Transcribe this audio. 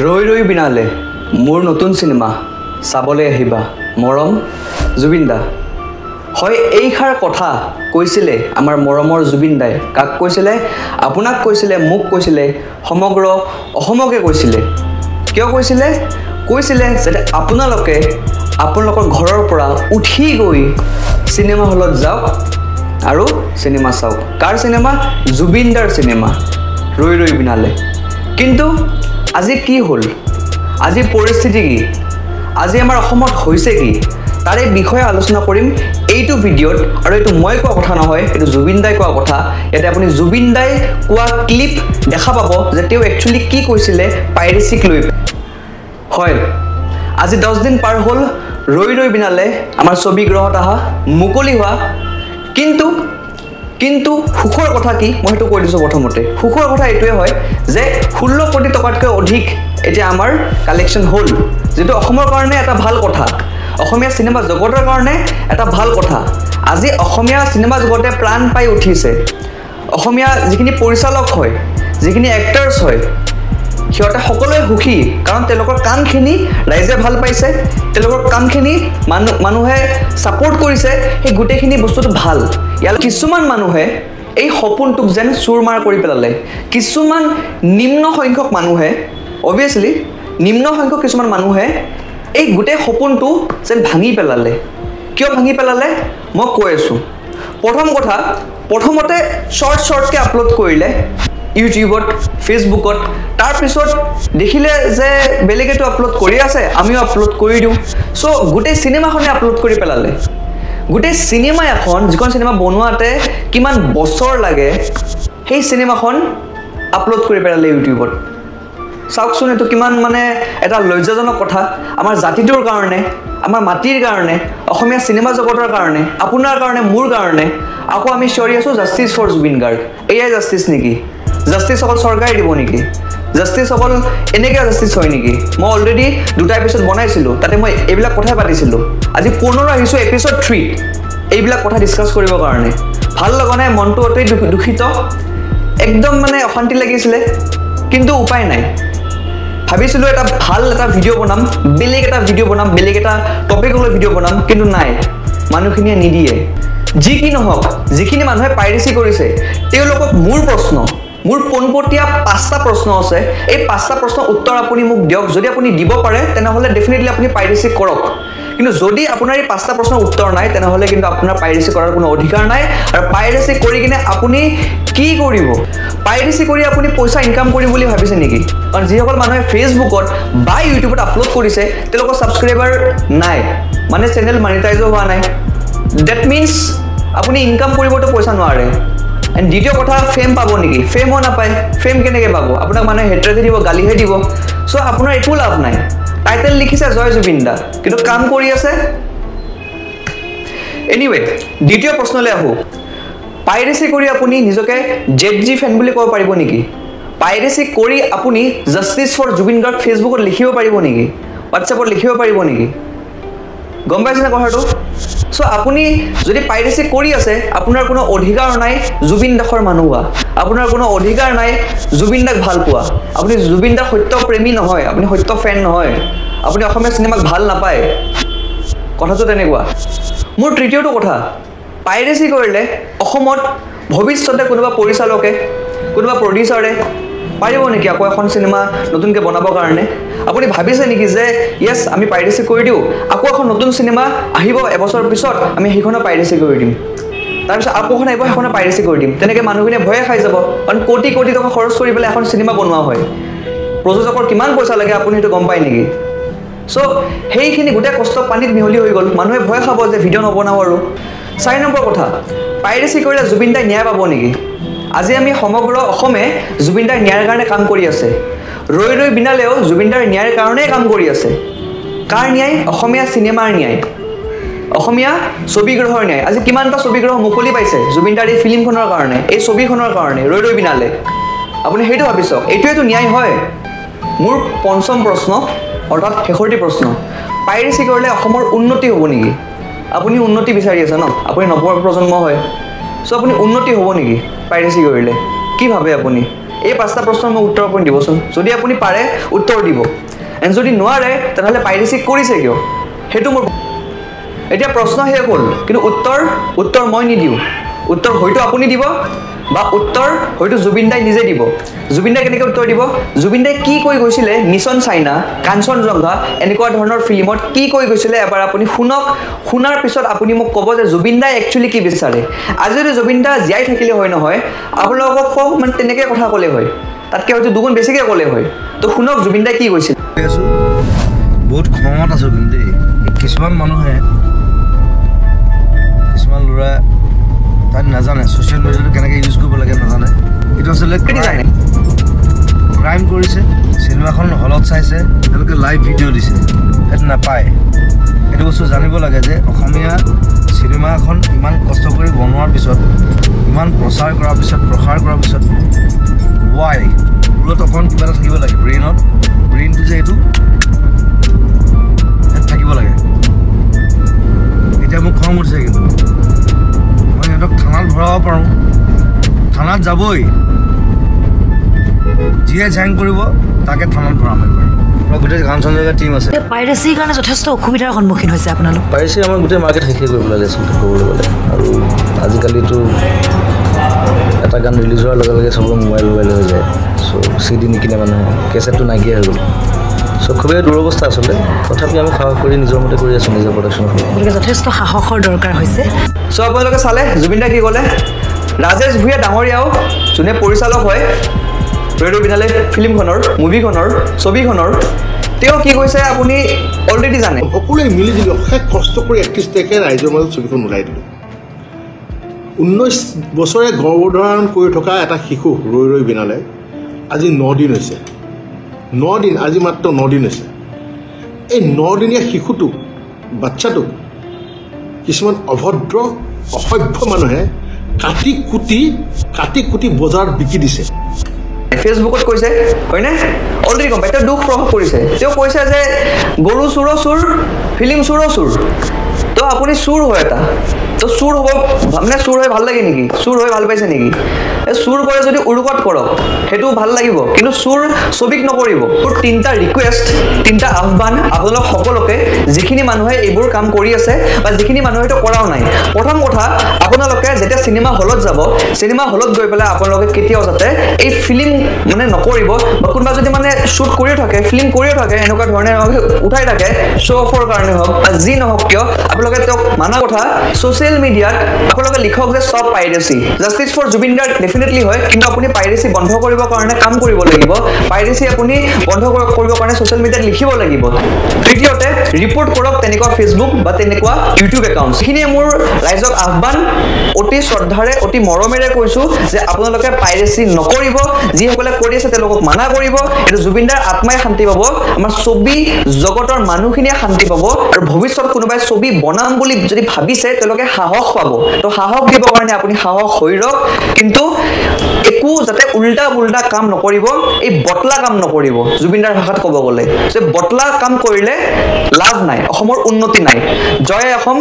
ৰৈ ৰৈ বিনালে মোৰ নতুন সিনেমা চাবলৈ আহিবা মৰম জুবিন দা হয় এইখাৰ কথা কৈছিলে আমাৰ মৰমৰ জুবিন দাই কাক কৈছিলে আপোনাক কৈছিলে মোক কৈছিলে সমগ্ৰ অসমকে কৈছিলে কিয় কৈছিলে যে আপোনালোকে আপোনালোকৰ ঘৰৰ পৰা উঠি গৈ সিনেমা হলত যাওক আৰু সিনেমা চাওক কাৰ সিনেমা জুবিন দাৰ সিনেমা ৰৈ ৰৈ বিনালে কিন্তু আজি কি হল আজি পৰিস্থিতি কি আজি আমাৰ অসমত হৈছে কি তাৰে বিষয়ে আলোচনা কৰিম এইটো ভিডিঅ'ত আৰু এইটো মই কোৱা কথা নহয় এইটো জুবিন দাই কোৱা কথা ইয়াতে আপুনি জুবিন দাই কোৱা ক্লিপ দেখা পাব যে তেওঁ একচুয়ালি কি কৈছিলে পাইৰেচিক লৈ হয় আজি 10 দিন পাৰ হল ৰৈ ৰৈ বিনালে আমাৰ ছবি গ্ৰহত আহা মুকলি হোৱা কিন্তু সুখৰ কথা কি মই হেতু কৈ দিছো প্ৰথমতে সুখৰ কথা এটোৱে হয় যে 16 কোটি টকাতকৈ অধিক এতিয়া আমাৰ কালেকশন হল যেটো অসমৰ কাৰণে এটা ভাল কথা অসমীয়া সিনেমা জগতৰ কাৰণে এটা ভাল কথা আজি অসমীয়া সিনেমা জগতে প্লান পাই উঠিছে অসমীয়া যিখিনি পৰিচালক হয় যিখিনি এক্টৰছ হয় সিহঁতে সকলোৱে সুখী কাৰণ তেওঁলোকৰ কামখিনি ৰাইজে ভাল পাইছে তেওঁলোকৰ কামখিনি মানুহে সাপোৰ্ট কৰিছে এই গুটেখিনি বস্তুটো ভাল ইয়াৰ কিছুমান মানুহে এই সপোনটোক যেন চুৰমাৰ কৰি পেলালে কিছুমান নিম্ন সংখ্যক মানুহে obviously নিম্ন সংখ্যক কিছুমান মানুহে এই গুটে সপোনটো যেন ভাঙি পেলালে কিয় ভাঙি পেলালে মই কৈ আছো প্ৰথমতে শৰ্টকে আপলোড কৰিলে ইউটিউবত ফেসবুকত তাৰ পিছত দেখিলে যে বেলেগেটো আপলোড কৰি আছে আমিও আপলোড কৰি দিও সো গুটে সিনেমাখনে আপলোড কৰি পেলালে গুটে সিনেমা এখন যিখন সিনেমা বনোৱাতে কিমান বছৰ লাগে সেই সিনেমাখন আপলোড কৰি পেলালে ইউটিউবত সাউকছুন এটো কিমান মানে এটা লজ্জাজনক কথা আমাৰ জাতিটোৰ কাৰণে আমাৰ মাটিৰ কাৰণে অসমীয়া সিনেমা জগতৰ কাৰণে আপোনাৰ কাৰণে মোৰ কাৰণে আকৌ আমি চিঞৰি আছো জাস্টিস ফৰ জুবিন গাৰ্গ এয়াই জাস্টিস নেকি জাস্টিস অকল চৰকাৰে দিব নেকি জাস্টিস অকল এনেকে জাস্টিস হয় নেকি মই অলৰেডি দুটা এপিসোড বনাইছিলো তাতে মই এইবিলাক কথাই পাতিছিলো আজি পুনৰ আহিছো এপিসোড 3 এইবিলাক কথা ডিসকাস কৰিবৰ কাৰণে ভাল লগনে মনটো অতি দুখিত একদম মানে অশান্তি লাগিছিলে কিন্তু উপায় নাই ভাবিছিলো এটা ভাল এটা ভিডিও বনাম বেলেগ এটা ভিডিও বনাম বেলেগ এটা টপিক লৈ ভিডিও বনাম কিন্তু নাই মানুহখিনিয়ে নিদিয়ে যি কি নহক যিখিনি মানুহে পাইৰেচি কৰিছে তেওঁলোকক মোৰ পোনপটীয়া 5টা প্ৰশ্ন আছে এই 5টা প্ৰশ্নৰ উত্তৰ আপুনি মোক দিয়ক যদি আপুনি দিব পাৰে তেনেহলে ডেফিনেটলি আপুনি পাইৰেচি কৰক কিন্তু যদি আপোনাৰ এই 5টা প্ৰশ্নৰ উত্তৰ নাই তেনেহলে কিন্তু আপোনাৰ পাইৰেচি কৰাৰ কোনো অধিকাৰ নাই আৰু পাইৰেচি কৰি কিনে আপুনি কি কৰিব পাইৰেচি কৰি আপুনি পইচা ইনকাম কৰিম বুলি ভাবিছে নেকি কাৰণ যিসকল মানুহে ফেসবুকত বা ইউটিউবত আপলোড কৰিছে তেওঁলোকৰ সাবস্ক্ৰাইবাৰ নাই মানে চেনেল মনিটাইজ হোৱা নাই দ্যাট মিন্স আপুনি ইনকাম কৰিবটো পইচা নোৱাৰে এন্ড দ্বিতীয় কথা ফেম পাব নেকি ফেমও নাপায় ফেম কেনেকৈ পাব আপোনাক মানে হেট্ৰেড দিব গালিহে দিব সো আপোনাৰ একো লাভ নাই টাইটেল লিখিছে জয় জুবিন দা কিন্তু কাম কৰি আছে এনিৱে দ্বিতীয় প্ৰশ্নলৈ আহো পাইৰেচি কৰি আপুনি নিজকে জেডজি ফ্যান বুলি ক'ব পাৰিব নেকি পাইৰেচি কৰি আপুনি জাস্টিস ফৰ জুবিন গাৰ্গ ফেসবুকত লিখিব পাৰিব নেকি হোৱাটছএপত লিখিব পাৰিব নেকি গম পাইছে না কথাটো সো আপুনি যদি পাইৰেচি কৰি আছে আপোনাৰ কোনো অধিকাৰ নাই জুবিন দাখৰ মানুহ হোৱা আপোনাৰ কোনো অধিকাৰ নাই জুবিন দাক ভাল পোৱা আপুনি জুবিন দাৰ সত্য প্ৰেমী নহয় আপুনি সত্য ফ্যান নহয় আপুনি অসমীয়া সিনেমাক ভাল নাপায় কথাটো তেনেকুৱা মোৰ তৃতীয়টো কথা পাইৰেচি কৰিলে অসমত ভৱিষ্যতে কোনোবা পৰিচালকে কোনোবা প্ৰডিউচাৰে পাৰিব নেকি আকৌ এখন সিনেমা নতুনকৈ বনাবৰ কাৰণে আপুনি ভাবিছে নেকি যে ইয়েস আমি পাইৰেচি কৰি দিও আকৌ এখন নতুন সিনেমা আহিব এবছৰ পিছত আমি সেইখনৰ পাইৰেচি কৰি দিম তাৰ পিছত আকৌ এখন আহিব সেইখনৰ পাইৰেচি কৰি দিম তেনেকৈ মানুহখিনি ভয়ে খাই যাব কাৰণ কোটি কোটি টকা খৰচ কৰি পেলাই এখন সিনেমা বনোৱা হয় প্ৰযোজকৰ কিমান পইচা লাগে আপুনি সেইটো গম পায় নেকি সো সেইখিনি গোটেই কষ্ট পানীত মিহলি হৈ গ'ল মানুহে ভয় খাব যে ভিডিঅ' নবনাও আৰু 4 নম্বৰ কথা পাইৰেচি কৰিলে জুবিন দাই ন্যায় পাব নেকি আজি আমি সমগ্ৰ অসমে জুবিন দাৰ ন্যায়ৰ কাৰণে কাম কৰি আছে ৰৈ ৰৈ বিনালেও জুবিন দাৰ ন্যায়ৰ কাৰণে কাম কৰি আছে কাৰ ন্যায় অসমীয়া সিনেমাৰ ন্যায় অসমীয়া ছবি গ্ৰহৰ ন্যায় আজি কিমানটা ছবি গ্ৰহ মুকলি পাইছে জুবিন দাৰ এই ফিল্মখনৰ কাৰণে এই ছবিখনৰ কাৰণে ৰৈ ৰৈ বিনালে আপুনি হেইটো ভাবিছক এইটোৱেটো ন্যায় হয় মোৰ পঞ্চম প্ৰশ্ন অৰ্থাৎ শেষৰটি প্ৰশ্ন পাইৰেচি কৰিলে অসমৰ উন্নতি হ'ব নেকি আপুনি উন্নতি বিচাৰি আছে ন আপুনি নৱ প্ৰজন্ম হয় সো আপুনি উন্নতি হ'ব নেকি পাইৰেচি কৰিলে কি ভাবে আপুনি এই 5টা প্ৰশ্নৰ মই উত্তৰ আপুনি দিবচোন যদি আপুনি পাৰে উত্তৰ দিব এণ্ড যদি নোৱাৰে তেনেহ'লে পাইৰেচি কৰিছে কিয় সেইটো মোৰ এতিয়া প্ৰশ্ন শেষ হ'ল কিন্তু উত্তৰ মই নিদিওঁ উত্তৰ হয়তো আপুনি দিব বা উত্তৰ হয়তো জুবিন দাই নিজে দিব জুবিন দাই কেনেকৈ উত্তৰ দিব জুবিন দাই কি কৈ গৈছিলে মিছন চাইনা কাঞ্চনজংঘা এনেকুৱা ধৰণৰ ফিল্মত কি কৈ গৈছিলে এবাৰ আপুনি শুনাৰ পিছত আপুনি মোক ক'ব যে জুবিন দাই একচুৱেলি কি বিচাৰে আজি যদি জুবিন দা জীয়াই থাকিলে হয় নহয় আপোনালোকক মানে তেনেকৈ কথা ক'লে হয় তাতকৈ হয়তো দুগুণ বেছিকৈ ক'লে হয় তো শুনক জুবিন দাই কি কৈছিল বহুত খঙত আছোঁ কিন্তু কিছুমান মানুহে কিছুমান ল'ৰা তাত নাজানে ছ'চিয়েল মিডিয়াটো কেনেকৈ ইউজ কৰিব লাগে নাজানে এইটো আচলতে ক্ৰাইম কৰিছে চিনেমাখন হলত চাইছে তেওঁলোকে লাইভ ভিডিঅ' দিছে সেইটো নাপায় এইটো বস্তু জানিব লাগে যে অসমীয়া চিনেমা এখন ইমান কষ্ট কৰি বনোৱাৰ পিছত ইমান প্ৰচাৰ কৰাৰ পিছত ৱাই মূলত অকণ কিবা এটা থাকিব লাগে ব্ৰেইনটো যে এইটো থাকিব লাগে এতিয়া মোক খং উঠিছে কিন্তু মই সিহঁতক থানাত ভৰাব পাৰোঁ থানাত যাবই যিয়ে জেং কৰিব তাকে থানাত ভৰাম আমাৰ গোটেই কাঞ্চনজংঘা টিম আছে পাইৰেচিৰ কাৰণে যথেষ্ট অসুবিধাৰ সন্মুখীন হৈছে আপোনালোক পাইৰেচি আমাৰ গোটেই মাৰ্কেট শেষে কৰিব লাগে আচলতে ক'বলৈ গ'লে আৰু আজিকালিতো এটা গান ৰিলিজ হোৱাৰ লগে লগে চবৰ মোবাইল হৈ যায় চ' CD নিকিনে মানুহে কেছেটটো নাইকিয়া হৈ গ'ল চ' খুবেই দুৰৱস্থা আচলতে তথাপি আমি সাহস কৰি নিজৰ মতে কৰি আছোঁ নিজৰ প্ৰডাকশ্যন গতিকে যথেষ্ট সাহসৰ দৰকাৰ হৈছে চ' আপোনালোকে চালে জুবিন দাই কি ক'লে ৰাজেশ ভূঞা ডাঙৰীয়াও যোনে পৰিচালক হয় ৰেডিঅ' বিনালে ফিল্মখনৰ মুভিখনৰ ছবিখনৰ তেওঁ কি কৈছে আপুনি অলৰেডি জানে সকলোৱে মিলি জুলি অশেষ কষ্ট কৰি 31 তাৰিখে ৰাইজৰ মাজত ছবিখন ওলাই দিলোঁ 19 বছৰে গৰ্ভধাৰণ কৰি থকা এটা শিশু ৰৈ বিনালে আজি 9 দিন হৈছে 9 দিন আজি মাত্ৰ 9 দিন হৈছে এই 9 দিনীয়া শিশুটোক বাচ্চাটোক কিছুমান অভদ্ৰ অসভ্য মানুহে কাটি কুটি বজাৰত বিকি দিছে ফেচবুকত কৈছে হয়নে অলৰেডি গম পাই তেওঁ দুখ প্ৰকাশ কৰিছে তেওঁ কৈছে যে গৰু চোৰৰ চোৰ ফিল্ম চোৰৰ চোৰ তো আপুনি চোৰ হয় এটা তো চোৰ হ'ব মানে চোৰ হৈ ভাল লাগে নেকি চোৰ হৈ ভাল পাইছে নেকি এই চোৰ কৰে যদি উৰুকত কৰক সেইটো ভাল লাগিব কিন্তু চোৰ ছবিক নকৰিব মোৰ 3টা ৰিকুৱেষ্ট 3টা আহ্বান আপোনালোক সকলোকে যিখিনি মানুহে এইবোৰ কাম কৰি আছে বা যিখিনি মানুহে এইটো কৰাও নাই প্ৰথম কথা আপোনালোকে যেতিয়া চিনেমা হলত যাব চিনেমা হলত গৈ পেলাই আপোনালোকে কেতিয়াও যাতে এই ফিল্ম মানে নকৰিব বা কোনোবা যদি মানে শ্বুট কৰিও থাকে ফিল্ম কৰিও থাকে এনেকুৱা ধৰণে উঠাই থাকে শ্ব' অফৰ কাৰণে হওক বা যি নহওক কিয় আপোনালোকে তেওঁক মানা কথা ছ'চিয়েল মিডিয়াত আপোনালোকে লিখক যে ষ্টপ পাইৰেচি justice for Zubeen Garg definitely হয় কিন্তু আপুনি পাইৰেচি বন্ধ কৰিবৰ কাৰণে কাম কৰিব লাগিব পাইৰেচি আপুনি বন্ধ কৰিবৰ কাৰণে ছ'চিয়েল মিডিয়াত লিখিব লাগিব তৃতীয়তে ৰিপৰ্ট কৰক তেনেকুৱা ফেচবুক বা তেনেকুৱা ইউটিউব একাউণ্ট সেইখিনিয়ে মোৰ ৰাইজক আহ্বান অতি শ্ৰদ্ধাৰে অতি মৰমেৰে কৈছোঁ যে আপোনালোকে পাইৰেচি নকৰিব যিসকলে কৰি আছে তেওঁলোকক মানা কৰিব এইটো জুবিন দাৰ আত্মাই শান্তি পাব আমাৰ ছবি জগতৰ মানুহখিনিয়ে শান্তি পাব আৰু ভৱিষ্যত কোনোবাই ছবি বনাম বুলি যদি ভাবিছে তেওঁলোকে সাহস পাব তো সাহস দিবৰ কাৰণে আপুনি সাহস হৈ ৰওক কিন্তু একো যাতে উল্টা পুল্টা কাম নকৰিব এই বটলা কাম নকৰিব জুবিনদাৰ ভাষাত ক'ব গ'লে যে বটলা কাম কৰিলে লাভ নাই অসমৰ উন্নতি নাই জয় অসম